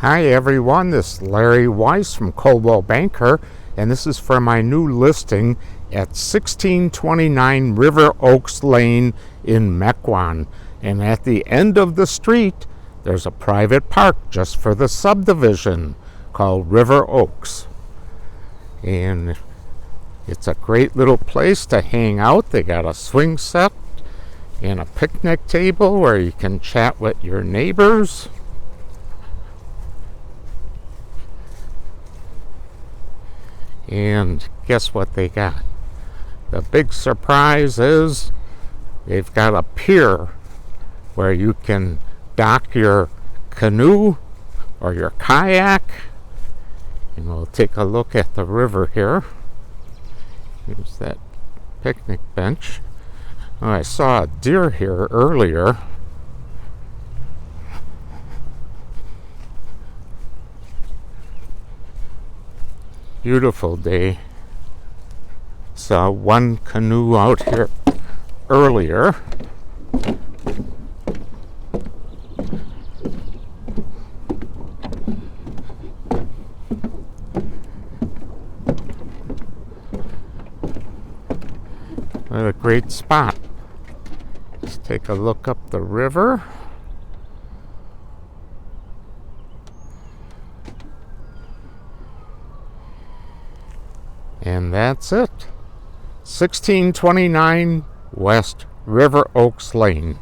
Hi everyone, this is Larry Weiss from Coldwell Banker, and this is for my new listing at 1629 River Oaks Lane in Mequon. And at the end of the street, there's a private park just for the subdivision called River Oaks. And it's a great little place to hang out. They got a swing set and a picnic table where you can chat with your neighbors. And guess what they got? The big surprise is they've got a pier where you can dock your canoe or your kayak. And we'll take a look at the river here. Here's that picnic bench. Oh, I saw a deer here earlier. Beautiful day. Saw one canoe out here earlier. What a great spot. Let's take a look up the river. And that's it. 1629 West River Oaks Lane.